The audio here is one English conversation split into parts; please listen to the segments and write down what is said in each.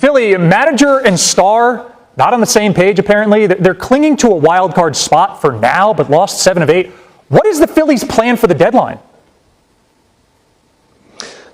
Philly, manager and star, not on the same page apparently. They're clinging to a wild card spot for now, but lost 7 of 8. What is the Phillies' plan for the deadline?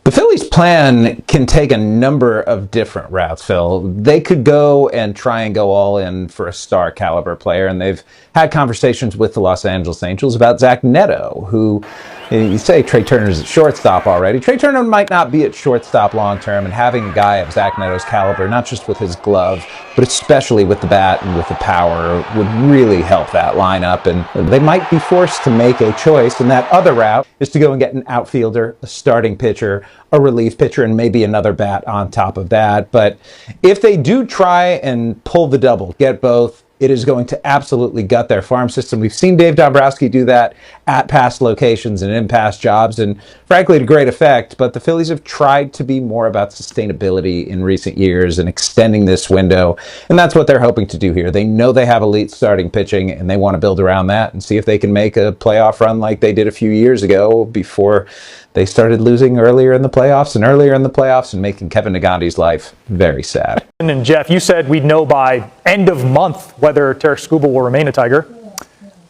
The Phillies' plan can take a number of different routes, Phil. They could go and try and go all in for a star caliber player, and they've had conversations with the Los Angeles Angels about Zach Neto, who, you say Trey Turner's at shortstop already. Trey Turner might not be at shortstop long term, and having a guy of Zach Neto's caliber, not just with his glove, but especially with the bat and with the power, would really help that lineup. And they might be forced to make a choice, and that other route is to go and get an outfielder, a starting pitcher, a relief pitcher, and maybe another bat on top of that. But if they do try and pull the double, get both, it is going to absolutely gut their farm system. We've seen Dave Dombrowski do that at past locations and in past jobs, and frankly to great effect. But the Phillies have tried to be more about sustainability in recent years and extending this window, and that's what they're hoping to do here. They know they have elite starting pitching, and they want to build around that and see if they can make a playoff run like they did a few years ago before they started losing earlier in the playoffs and making Kevin Negandhi's life very sad. And Jeff, you said we'd know by end of month whether Tarik Skubal will remain a Tiger.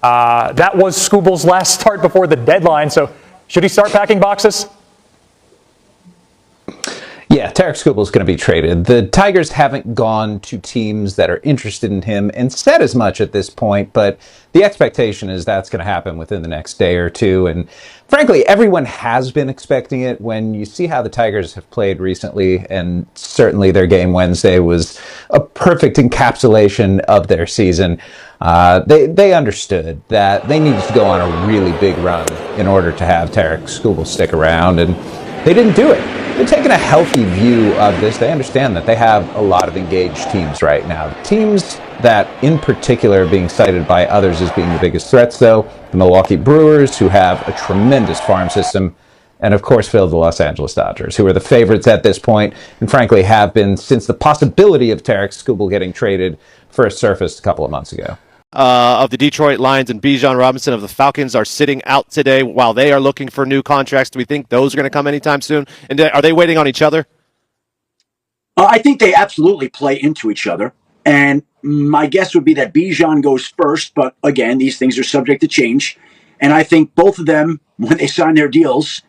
That was Skubal's last start before the deadline, so should he start packing boxes? Yeah, Tarik Skubal is going to be traded. The Tigers haven't gone to teams that are interested in him and said as much at this point, but the expectation is that's going to happen within the next day or two. And frankly, everyone has been expecting it. When you see how the Tigers have played recently, and certainly their game Wednesday was a perfect encapsulation of their season, they understood that they needed to go on a really big run in order to have Tarik Skubal stick around, and they didn't do it. They're taking a healthy view of this. They understand that they have a lot of engaged teams right now. Teams that, in particular, are being cited by others as being the biggest threats, though, the Milwaukee Brewers, who have a tremendous farm system, and, of course, Phil, the Los Angeles Dodgers, who are the favorites at this point, and frankly have been since the possibility of Tarik Skubal getting traded first surfaced a couple of months ago. Of the Detroit Lions and Bijan Robinson of the Falcons are sitting out today while they are looking for new contracts. Do we think those are going to come anytime soon? And are they waiting on each other? I think they absolutely play into each other. And my guess would be that Bijan goes first. But again, these things are subject to change. And I think both of them, when they sign their deals,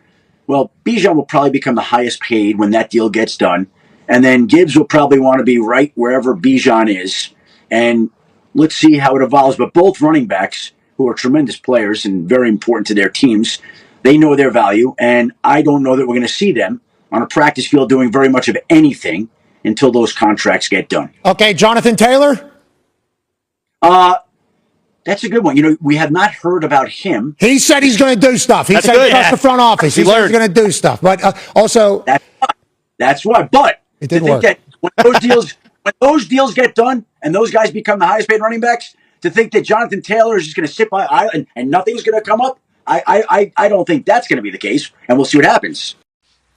well, Bijan will probably become the highest paid when that deal gets done. And then Gibbs will probably want to be right wherever Bijan is. And let's see how it evolves. But both running backs, who are tremendous players and very important to their teams, they know their value. And I don't know that we're going to see them on a practice field doing very much of anything until those contracts get done. Okay, Jonathan Taylor? That's a good one. You know, we have not heard about him. He said he's going to do stuff. He said he trusts the front office. He said he's going to do stuff. But also... That's why. But it didn't work. That when those deals get done and those guys become the highest paid running backs, to think that Jonathan Taylor is just going to sit by and nothing's going to come up, I don't think that's going to be the case, and we'll see what happens.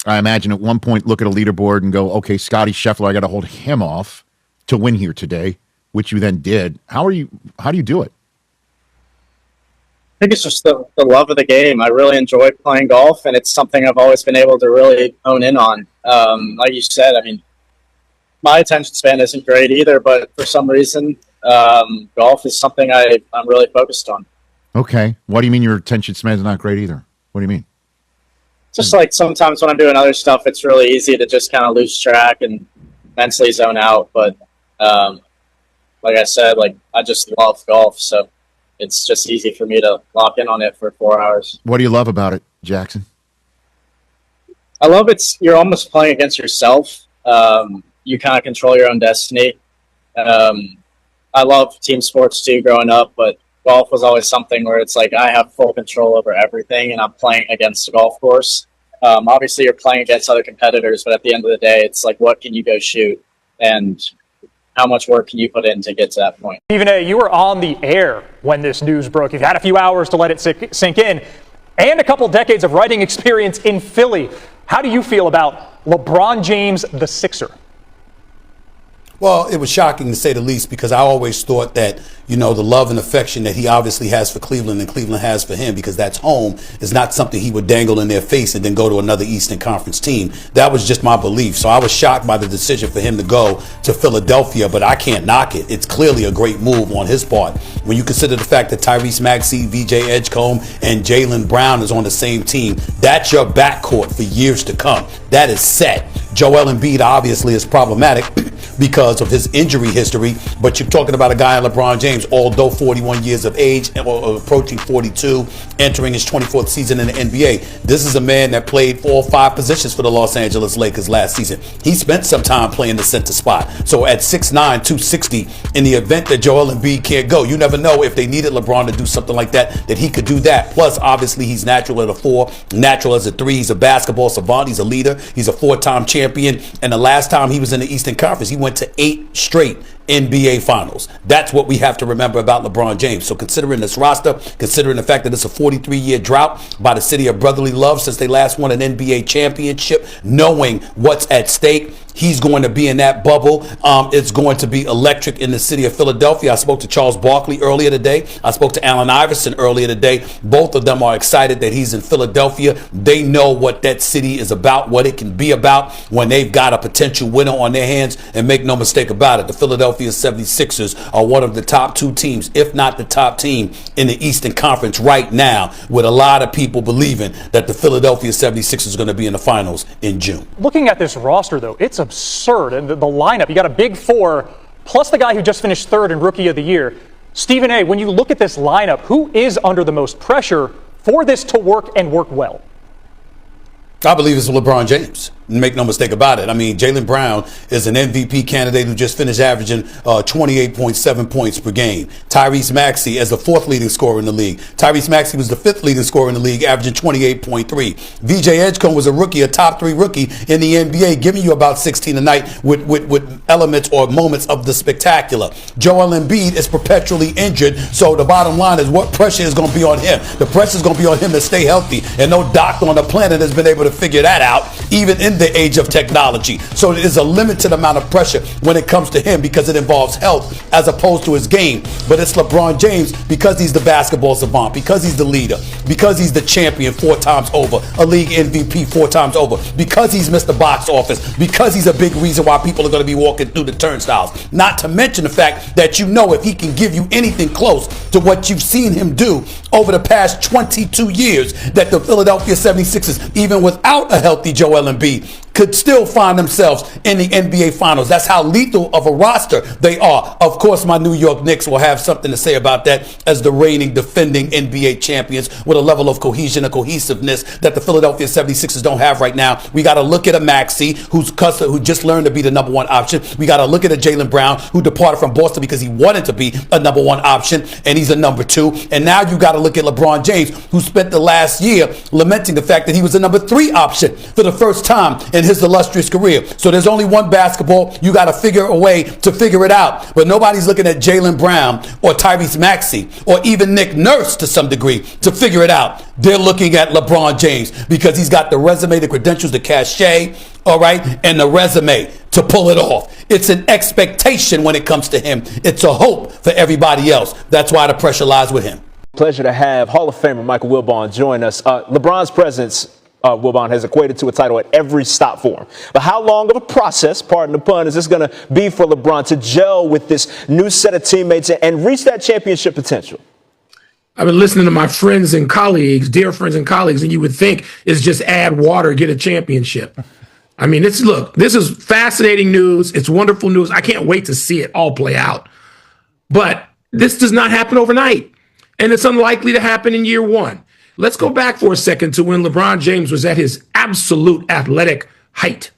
I imagine at one point look at a leaderboard and go, okay, Scotty Scheffler, I got to hold him off to win here today, which you then did. How do you do it? I think it's just the love of the game. I really enjoy playing golf, and it's something I've always been able to really hone in on. Like you said, I mean, my attention span isn't great either, but for some reason, golf is something I'm really focused on. Okay. What do you mean your attention span is not great either? What do you mean? Just like sometimes when I'm doing other stuff, it's really easy to just kind of lose track and mentally zone out. But like I said, like I just love golf, so it's just easy for me to lock in on it for 4 hours. What do you love about it, Jackson? I love you're almost playing against yourself. You kind of control your own destiny. I love team sports too growing up, but golf was always something where it's like I have full control over everything, and I'm playing against a golf course. Obviously, you're playing against other competitors, but at the end of the day, it's like, what can you go shoot? And how much work can you put in to get to that point? Stephen A., you were on the air when this news broke. You've had a few hours to let it sink in, and a couple decades of writing experience in Philly. How do you feel about LeBron James, the Sixer? Well, it was shocking to say the least, because I always thought that, the love and affection that he obviously has for Cleveland and Cleveland has for him, because that's home, is not something he would dangle in their face and then go to another Eastern Conference team. That was just my belief. So I was shocked by the decision for him to go to Philadelphia, but I can't knock it. It's clearly a great move on his part. When you consider the fact that Tyrese Maxey, VJ Edgecombe, and Jaylen Brown is on the same team, that's your backcourt for years to come. That is set. Joel Embiid obviously is problematic because of his injury history, but you're talking about a guy like LeBron James, although 41 years of age, or approaching 42, entering his 24th season in the NBA. This is a man that played 4 or 5 positions for the Los Angeles Lakers last season. He spent some time playing the center spot. So at 6'9", 260, in the event that Joel Embiid can't go, you never know if they needed LeBron to do something like that he could do that. Plus, obviously, he's natural at a 4, natural as a 3. He's a basketball savant. He's a leader. He's a 4-time champion. And the last time he was in the Eastern Conference, he went to 8 straight NBA Finals. That's what we have to remember about LeBron James. So considering this roster, considering the fact that it's a 43-year drought by the city of brotherly love since they last won an NBA championship, knowing what's at stake, he's going to be in that bubble. It's going to be electric in the city of Philadelphia. I spoke to Charles Barkley earlier today. I spoke to Allen Iverson earlier today. Both of them are excited that he's in Philadelphia. They know what that city is about, what it can be about when they've got a potential winner on their hands. And make no mistake about it, the Philadelphia 76ers are one of the top 2 teams, if not the top team in the Eastern Conference right now, with a lot of people believing that the Philadelphia 76ers is going to be in the finals in June. Looking at this roster, though, it's absurd. And the lineup, you got a big 4, plus the guy who just finished 3rd in Rookie of the Year. Stephen A., when you look at this lineup, who is under the most pressure for this to work and work well? I believe it's LeBron James. Make no mistake about it. I mean, Jaylen Brown is an MVP candidate who just finished averaging 28.7 points per game. Tyrese Maxey as the 4th leading scorer in the league. Tyrese Maxey was the 5th leading scorer in the league, averaging 28.3. VJ Edgecombe was a rookie, a top 3 rookie in the NBA, giving you about 16 a night with elements or moments of the spectacular. Joel Embiid is perpetually injured, so the bottom line is what pressure is going to be on him. The pressure is going to be on him to stay healthy, and no doctor on the planet has been able to figure that out, even in the age of technology. So there's a limited amount of pressure when it comes to him because it involves health as opposed to his game. But it's LeBron James because he's the basketball savant, because he's the leader, because he's the champion 4 times over, a league MVP 4 times over, because he's Mr. Box Office, because he's a big reason why people are going to be walking through the turnstiles. Not to mention the fact that if he can give you anything close to what you've seen him do over the past 22 years, that the Philadelphia 76ers, even without a healthy Joel Embiid, could still find themselves in the NBA Finals. That's how lethal of a roster they are. Of course, my New York Knicks will have something to say about that as the reigning, defending NBA champions with a level of cohesion and cohesiveness that the Philadelphia 76ers don't have right now. We got to look at a Maxey who just learned to be the number 1 option. We got to look at a Jaylen Brown who departed from Boston because he wanted to be a number 1 option, and he's a number 2. And now you got to look at LeBron James, who spent the last year lamenting the fact that he was a number 3 option for the first time in his illustrious career. So there's only one basketball. You got to figure a way to figure it out. But nobody's looking at Jaylen Brown or Tyrese Maxey or even Nick Nurse to some degree to figure it out. They're looking at LeBron James because he's got the resume, the credentials, the cachet, all right, and the resume to pull it off. It's an expectation when it comes to him. It's a hope for everybody else. That's why the pressure lies with him. Pleasure to have Hall of Famer Michael Wilbon join us. LeBron's presence, Wilbon, has equated to a title at every stop for him. But how long of a process, pardon the pun, is this going to be for LeBron to gel with this new set of teammates and reach that championship potential? I've been listening to my friends and colleagues, dear friends and colleagues, and you would think it's just add water, get a championship. I mean, this is fascinating news. It's wonderful news. I can't wait to see it all play out. But this does not happen overnight, and it's unlikely to happen in year 1. Let's go back for a second to when LeBron James was at his absolute athletic height,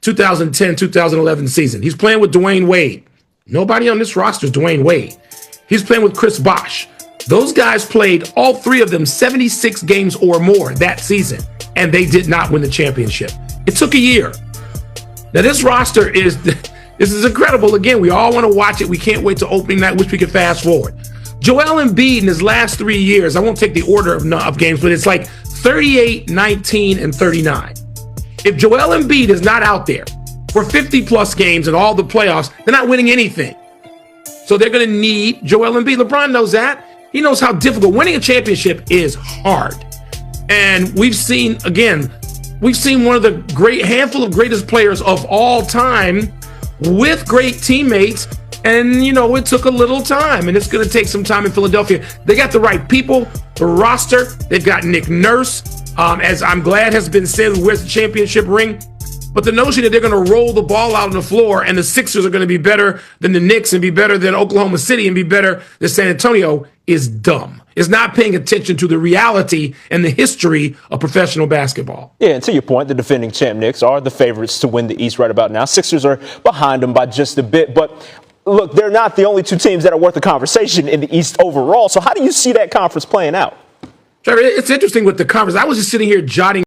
2010-2011 season. He's playing with Dwayne Wade. Nobody on this roster is Dwayne Wade. He's playing with Chris Bosh. Those guys played, all 3 of them, 76 games or more that season, and they did not win the championship. It took a year. Now, this roster this is incredible. Again, we all want to watch it. We can't wait to opening night. Wish we could fast forward. Joel Embiid in his last 3 years, I won't take the order of games, but it's like 38, 19, and 39. If Joel Embiid is not out there for 50-plus games and all the playoffs, they're not winning anything. So they're going to need Joel Embiid. LeBron knows that. He knows how difficult. Winning a championship is hard. And we've seen one of the handful of greatest players of all time with great teammates. And, it took a little time, and it's going to take some time in Philadelphia. They got the right people, the roster. They've got Nick Nurse, as I'm glad has been said, who wears the championship ring. But the notion that they're going to roll the ball out on the floor and the Sixers are going to be better than the Knicks and be better than Oklahoma City and be better than San Antonio is dumb. It's not paying attention to the reality and the history of professional basketball. Yeah, and to your point, the defending champ Knicks are the favorites to win the East right about now. Sixers are behind them by just a bit. But look, they're not the only two teams that are worth the conversation in the East overall. So how do you see that conference playing out? Trevor, it's interesting with the conference. I was just sitting here jotting